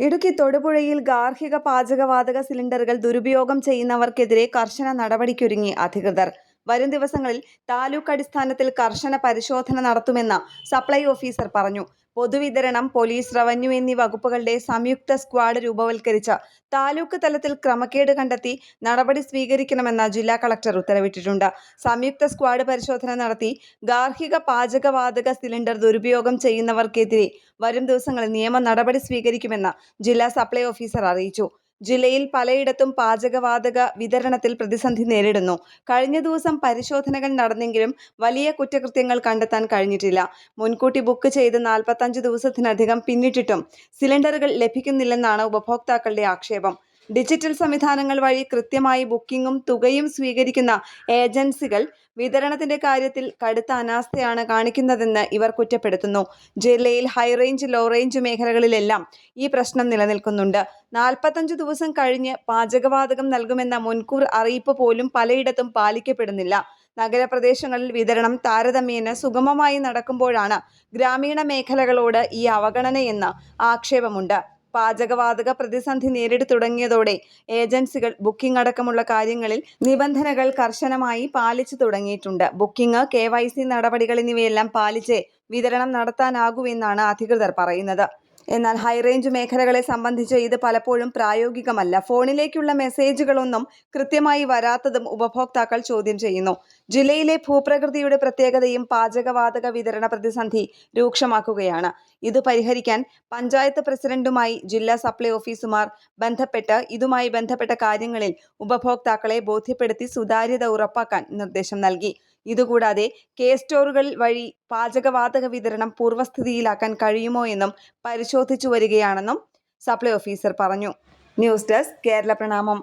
ഇടുക്കി തൊടുപുഴയിൽ ഗാർഹിക പാചകവാതക സിലിണ്ടറുകൾ ദുരുപയോഗം ചെയ്യുന്നവർക്കെതിരെ കർശന നടപടിക്കൊരുങ്ങി അധികൃതർ. വരും ദിവസങ്ങളിൽ താലൂക്ക് അടിസ്ഥാനത്തിൽ കർശന പരിശോധന നടത്തുമെന്ന് സപ്ലൈ ഓഫീസർ പറഞ്ഞു. പൊതുവിതരണം, പോലീസ്, റവന്യൂ എന്നീ വകുപ്പുകളുടെ സംയുക്ത സ്ക്വാഡ് രൂപവൽക്കരിച്ച് താലൂക്ക് തലത്തിൽ ക്രമക്കേട് കണ്ടെത്തി നടപടി സ്വീകരിക്കണമെന്ന് ജില്ലാ കളക്ടർ ഉത്തരവിട്ടിട്ടുണ്ട്. സംയുക്ത സ്ക്വാഡ് പരിശോധന നടത്തി ഗാർഹിക പാചകവാതക സിലിണ്ടർ ദുരുപയോഗം ചെയ്യുന്നവർക്കെതിരെ വരും ദിവസങ്ങളിൽ നിയമ നടപടി സ്വീകരിക്കുമെന്ന് ജില്ലാ സപ്ലൈ ഓഫീസർ അറിയിച്ചു. ജില്ലയിൽ പലയിടത്തും പാചകവാതക വിതരണത്തിൽ പ്രതിസന്ധി നേരിടുന്നു. കഴിഞ്ഞ ദിവസം പരിശോധനകൾ നടന്നെങ്കിലും വലിയ കുറ്റകൃത്യങ്ങൾ കണ്ടെത്താൻ കഴിഞ്ഞിട്ടില്ല. മുൻകൂട്ടി ബുക്ക് ചെയ്ത് 45 ദിവസത്തിനധികം പിന്നിട്ടിട്ടും സിലിണ്ടറുകൾ ലഭിക്കുന്നില്ലെന്നാണ് ഉപഭോക്താക്കളുടെ ആക്ഷേപം. ഡിജിറ്റൽ സംവിധാനങ്ങൾ വഴി കൃത്യമായി ബുക്കിംഗും തുകയും സ്വീകരിക്കുന്ന ഏജൻസികൾ വിതരണത്തിന്റെ കാര്യത്തിൽ കടുത്ത അനാസ്ഥയാണ് കാണിക്കുന്നതെന്ന് ഇവർ കുറ്റപ്പെടുത്തുന്നു. ജില്ലയിൽ ഹൈറേഞ്ച്, ലോ റേഞ്ച് മേഖലകളിലെല്ലാം ഈ പ്രശ്നം നിലനിൽക്കുന്നുണ്ട്. 45 ദിവസം കഴിഞ്ഞ് പാചകവാതകം നൽകുമെന്ന മുൻകൂർ അറിയിപ്പ് പോലും പലയിടത്തും പാലിക്കപ്പെടുന്നില്ല. നഗരപ്രദേശങ്ങളിൽ വിതരണം താരതമ്യേന സുഗമമായി നടക്കുമ്പോഴാണ് ഗ്രാമീണ മേഖലകളോട് ഈ അവഗണനയെന്ന് ആക്ഷേപമുണ്ട്. പാചകവാതക പ്രതിസന്ധി നേരിട്ട് തുടങ്ങിയതോടെ ഏജൻസികൾ ബുക്കിംഗ് അടക്കമുള്ള കാര്യങ്ങളിൽ നിബന്ധനകൾ കർശനമായി പാലിച്ചു തുടങ്ങിയിട്ടുണ്ട്. ബുക്കിംഗ്, KYC നടപടികൾ എന്നിവയെല്ലാം പാലിച്ചേ വിതരണം നടത്താനാകൂവെന്നാണ് അധികൃതർ പറയുന്നത്. എന്നാൽ ഹൈറേഞ്ച് മേഖലകളെ സംബന്ധിച്ച് ഇത് പലപ്പോഴും പ്രായോഗികമല്ല. ഫോണിലേക്കുള്ള മെസ്സേജുകളൊന്നും കൃത്യമായി വരാത്തതും ഉപഭോക്താക്കൾ ചോദ്യം ചെയ്യുന്നു. ജില്ലയിലെ ഭൂപ്രകൃതിയുടെ പ്രത്യേകതയും പാചകവാതക വിതരണ പ്രതിസന്ധി രൂക്ഷമാക്കുകയാണ്. ഇത് പരിഹരിക്കാൻ പഞ്ചായത്ത് പ്രസിഡന്റുമായി ജില്ലാ സപ്ലൈ ഓഫീസർമാർ ബന്ധപ്പെട്ട് ഇതുമായി ബന്ധപ്പെട്ട കാര്യങ്ങളിൽ ഉപഭോക്താക്കളെ ബോധ്യപ്പെടുത്തി സുതാര്യത ഉറപ്പാക്കാൻ നിർദ്ദേശം നൽകി. ഇതുകൂടാതെ സ്റ്റോറുകൾ വഴി പാചകവാതക വിതരണം പൂർവ്വസ്ഥിതിയിലാക്കാൻ കഴിയുമോ എന്നും പരിശോധിച്ചു വരികയാണെന്നും സപ്ലൈ ഓഫീസർ പറഞ്ഞു. ന്യൂസ് ഡെസ്ക്, കേരള പ്രണാമം.